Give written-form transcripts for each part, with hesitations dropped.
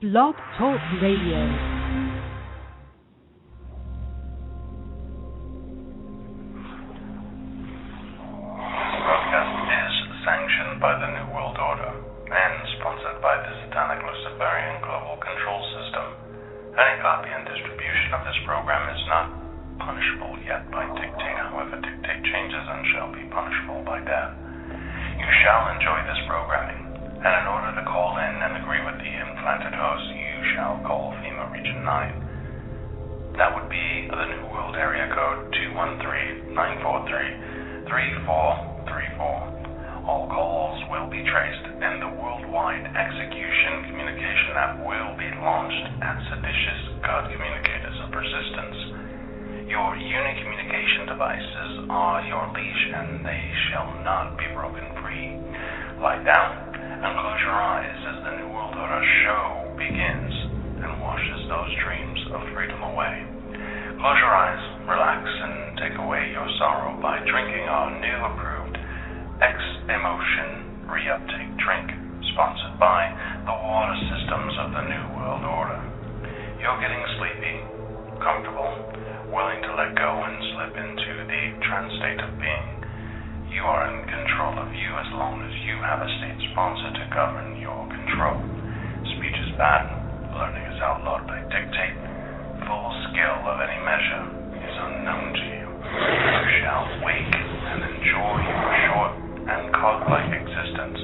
Blog Talk Radio. Broadcast is sanctioned by the New World Order and sponsored by the Satanic Luciferian Global Control System. Any copy and distribution of this program is not punishable yet by dictate. However, dictate changes and shall be punishable by death. You shall enjoy this programming, and in order to call in and agree with the implanted host, you shall call FEMA Region 9. That would be the New World Area Code 213-943-3434. All calls will be traced, and the worldwide execution communication app will be launched at seditious God Communicators of Persistence. Your unique communication devices are your leash, and they shall not be broken free. Lie down and close your eyes as the New World Order show begins and washes those dreams of freedom away. Close your eyes, relax, and take away your sorrow by drinking our new approved X-Emotion Reuptake drink, sponsored by the water systems of the New World Order. You're getting sleepy, comfortable, willing to let go and slip into the trance state of being. You are in control of you as long as you have a state sponsor to govern your control. Speech is bad, learning is outlawed by dictate. Full skill of any measure is unknown to you. You shall wake and enjoy your short and godlike existence.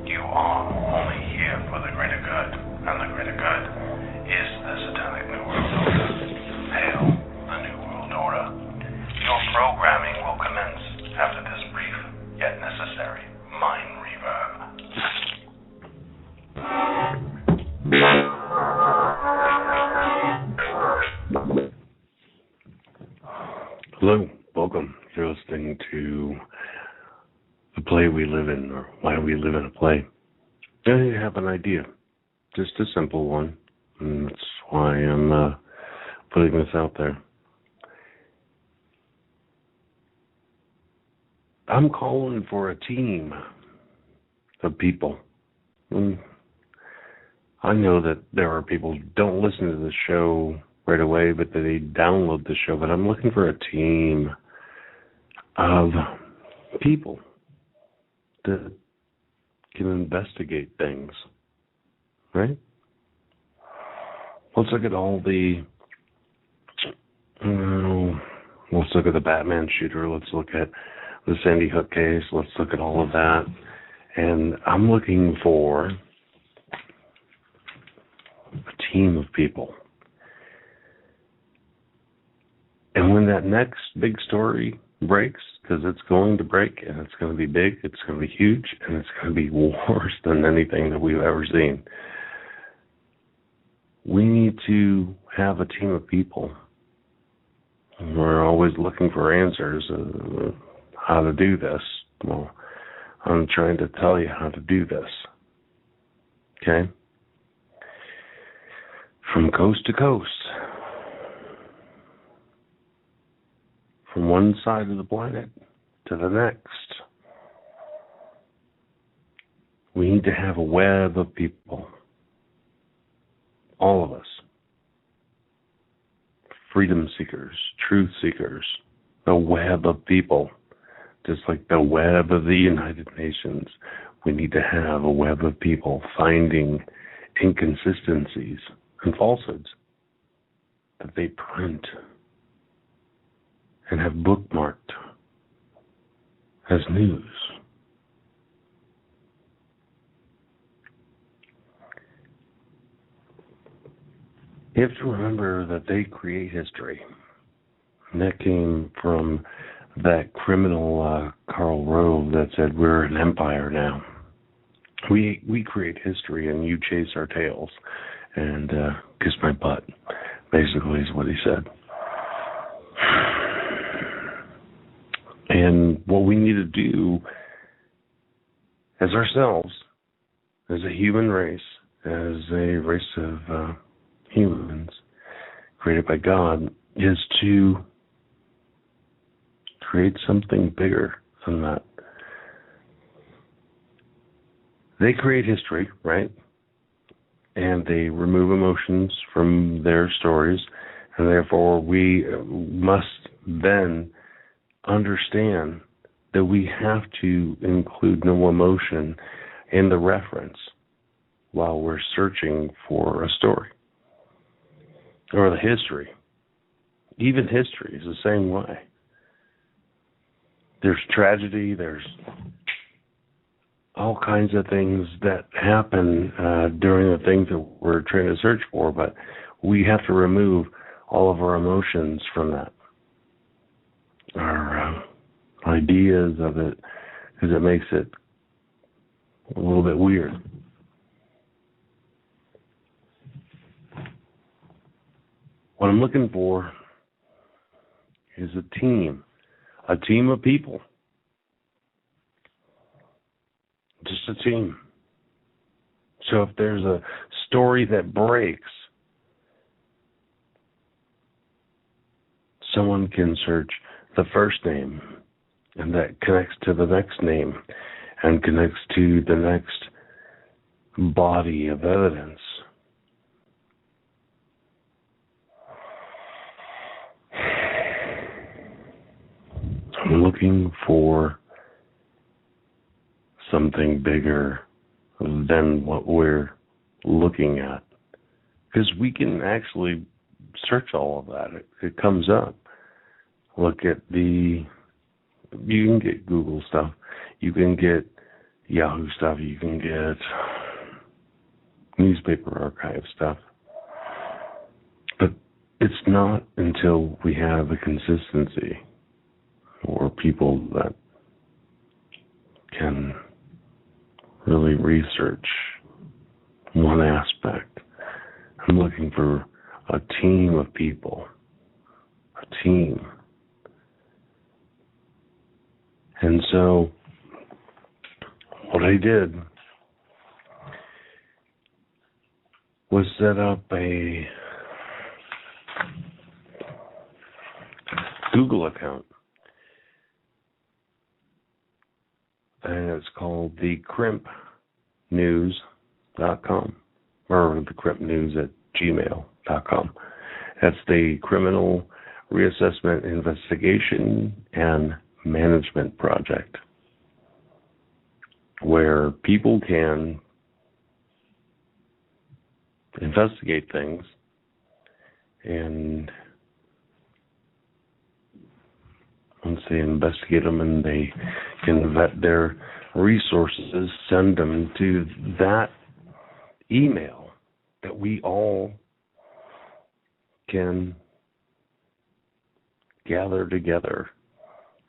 You are only here for the greater good, and the greater good is the Satanic New World Order. Hail the New World Order. Your programming will commence after this brief yet necessary mind reverb. Hello, welcome. You're listening to The Play We Live In, or Why We Live in a Play. I have an idea, just a simple one, and that's why I'm putting this out there. I'm calling for a team of people. I know that there are people who don't listen to the show right away, but they download the show. But I'm looking for a team of people that can investigate things, right? Let's look at all the, let's look at the Batman shooter. Let's look at the Sandy Hook case. Let's look at all of that. And I'm looking for a team of people. And when that next big story breaks, because it's going to break, and it's going to be big, it's going to be huge, and it's going to be worse than anything that we've ever seen, we need to have a team of people. We're always looking for answers, how to do this. Well, I'm trying to tell you how to do this. Okay? From coast to coast. From one side of the planet to the next. We need to have a web of people. All of us. Freedom seekers, truth seekers, a web of people. Just like the web of the United Nations, we need to have a web of people finding inconsistencies and falsehoods that they print and have bookmarked as news. You have to remember that they create history. And that came from that criminal Karl Rove that said we're an empire now. We create history and you chase our tails and kiss my butt, basically is what he said. And what we need to do as ourselves, as a human race, as a race of humans created by God, is to create something bigger than that. They create history, right? and they remove emotions from their stories, and therefore we must then understand that we have to include no emotion in the reference while we're searching for a story or the history. Even history is the same way. There's tragedy, there's all kinds of things that happen during the things that we're trying to search for, but we have to remove all of our emotions from that, our ideas of it, because it makes it a little bit weird. What I'm looking for is a team of people. Just a team. So if there's a story that breaks, someone can search the first name, and that connects to the next name, and connects to the next body of evidence. I'm looking for something bigger than what we're looking at, because we can actually search all of that. It comes up. Look at you can get Google stuff, you can get Yahoo stuff, you can get newspaper archive stuff, but it's not until we have a consistency or people that can really research one aspect. I'm looking for a team of people, a team. And so what I did was set up a Google account. And it's called the crimpnews.com, or the crimpnews@gmail.com. That's the Criminal Reassessment Investigation and Management Project, where people can investigate things, and once they investigate them and they can vet their resources, send them to that email that we all can gather together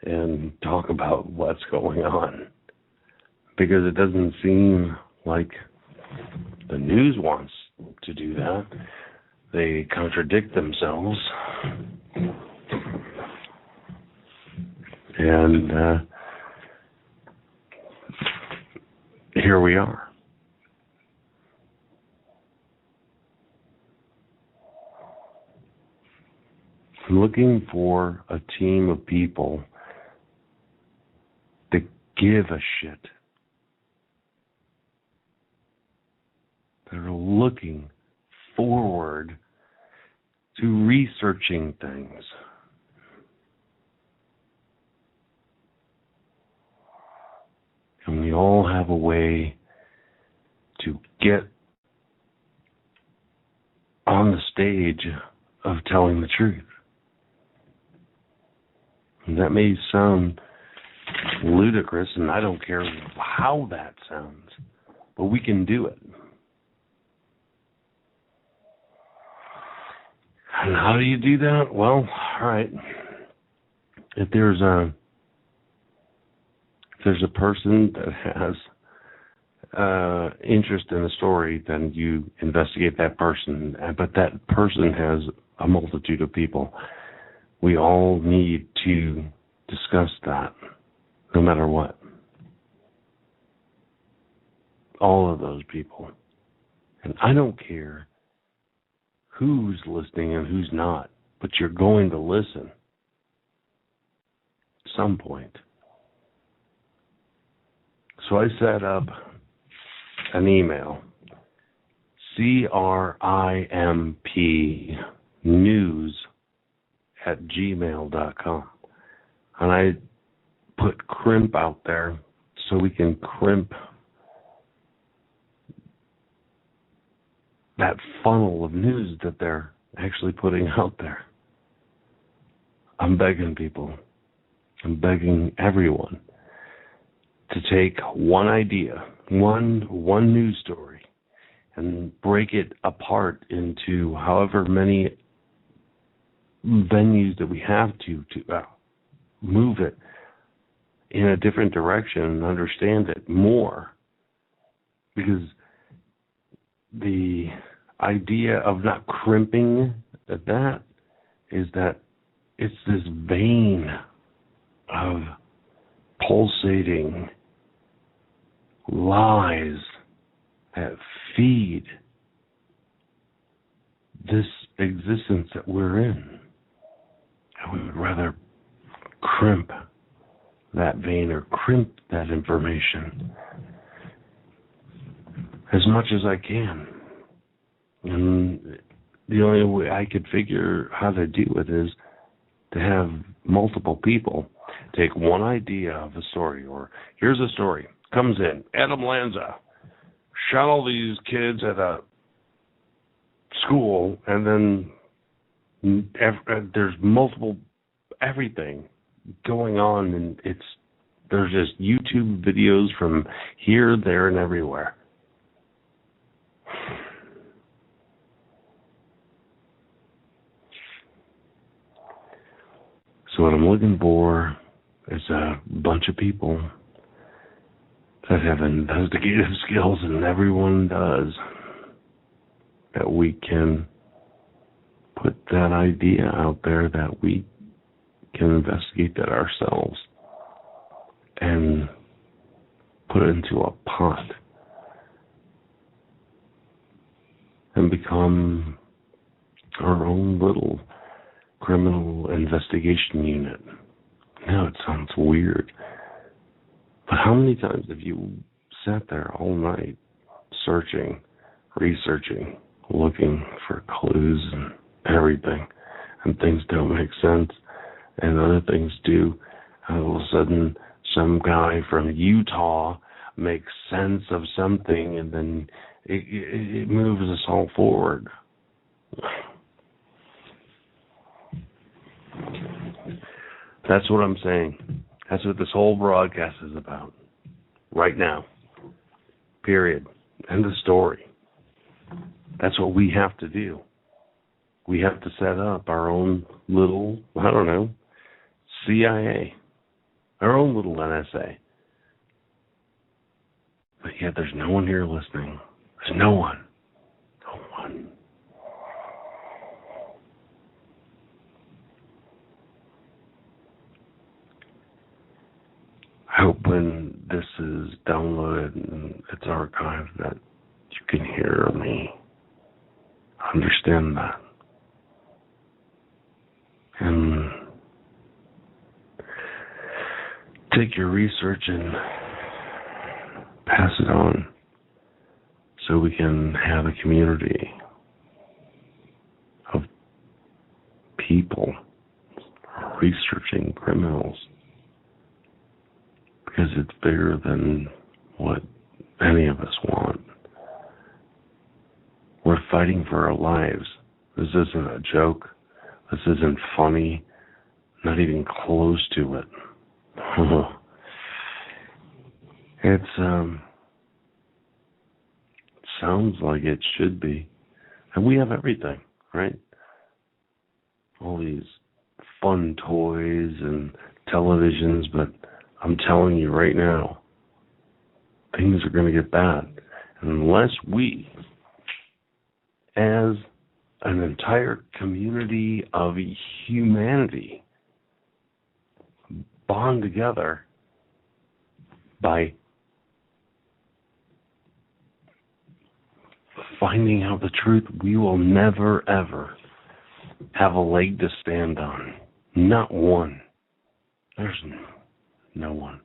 and talk about what's going on. Because it doesn't seem like the news wants to do that. They contradict themselves. And here we are. I'm looking for a team of people that give a shit, that are looking forward to researching things. And we all have a way to get on the stage of telling the truth. And that may sound ludicrous, and I don't care how that sounds, but we can do it. And how do you do that? Well, all right. If there's a person that has interest in a story, then you investigate that person. But that person has a multitude of people. We all need to discuss that, no matter what. All of those people. And I don't care who's listening and who's not, but you're going to listen at some point. So I set up an email, CRIMP news@gmail.com. And I put crimp out there so we can crimp that funnel of news that they're actually putting out there. I'm begging people, I'm begging everyone to take one idea, one news story, and break it apart into however many venues that we have to move it in a different direction and understand it more. Because the idea of not crimping at that is that it's this vein of pulsating lies that feed this existence that we're in. And we would rather crimp that vein or crimp that information as much as I can. And the only way I could figure how to do it is to have multiple people take one idea of a story, or here's a story, comes in, Adam Lanza shot all these kids at a school, and then there's multiple everything going on, and there's just YouTube videos from here, there, and everywhere. So what I'm looking for is a bunch of people that have investigative skills, and everyone does, that we can put that idea out there, that we can investigate that ourselves and put it into a pot and become our own little criminal investigation unit. Now it sounds weird, but how many times have you sat there all night searching, researching, looking for clues and everything, and things don't make sense, and other things do, and all of a sudden some guy from Utah makes sense of something, and then it moves us all forward. That's what I'm saying. That's what this whole broadcast is about. Right now. Period. End of story. That's what we have to do. We have to set up our own little, I don't know, CIA. Our own little NSA. But yet there's no one here listening. There's no one. No one. I hope when this is downloaded and it's archived that you can hear me, understand that, and take your research and pass it on so we can have a community of people researching criminals. Because it's bigger than what any of us want. We're fighting for our lives. This isn't a joke. This isn't funny. Not even close to it. It sounds like it should be. And we have everything, right? All these fun toys and televisions, but I'm telling you right now, things are going to get bad. And unless we, as an entire community of humanity, bond together by finding out the truth, we will never, ever have a leg to stand on. Not one. There's no one.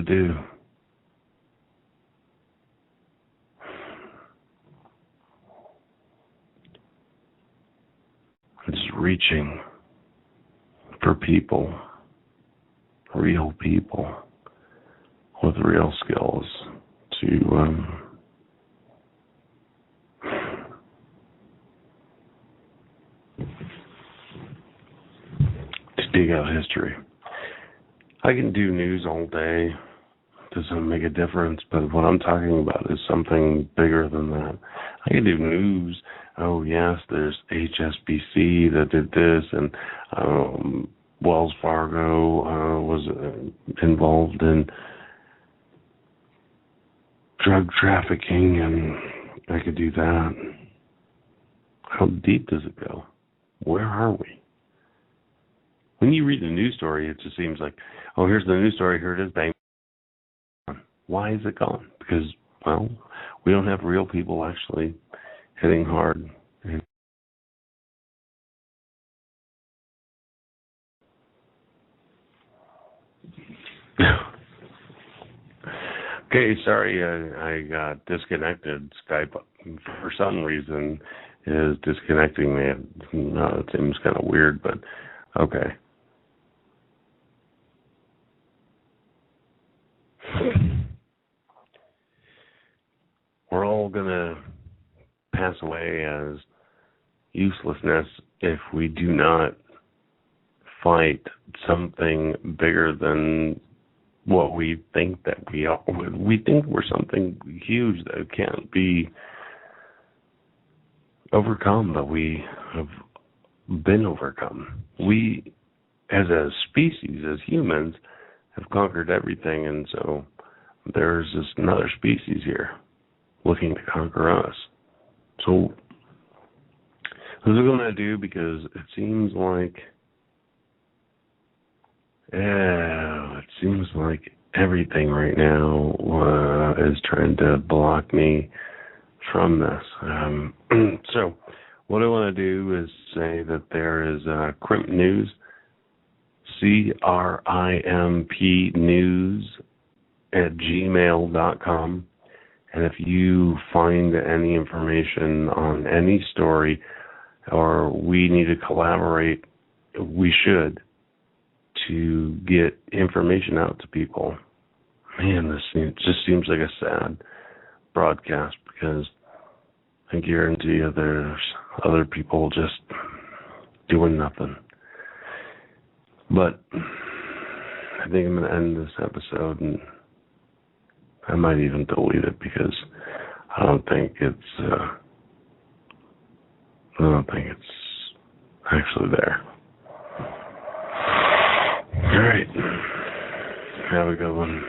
to do. It's reaching for people, real people with real skills to dig out history. I can do news all day. Doesn't make a difference, but what I'm talking about is something bigger than that. I can do news. Oh yes, there's HSBC that did this, and Wells Fargo was involved in drug trafficking, and I could do that. How deep does it go? Where are we? When you read the news story, it just seems like, oh, here's the news story, here it is, bang. Why is it gone? Because, well, we don't have real people actually hitting hard. Okay, sorry, I got disconnected. Skype, for some reason, is disconnecting me. It seems kind of weird, but okay. We're all going to pass away as uselessness if we do not fight something bigger than what we think that we are. We think we're something huge that can't be overcome, but we have been overcome. We, as a species, as humans, have conquered everything, and so there's just another species here looking to conquer us. So this is what I'm going to do, because it seems like everything right now is trying to block me from this. So what I want to do is say that there is Crimp News, CRIMP News at gmail.com. And if you find any information on any story, or we need to collaborate, we should, to get information out to people. Man, this just seems like a sad broadcast, because I guarantee you there's other people just doing nothing. But I think I'm going to end this episode, and I might even delete it, because I don't think it's actually there. All right. Have a good one.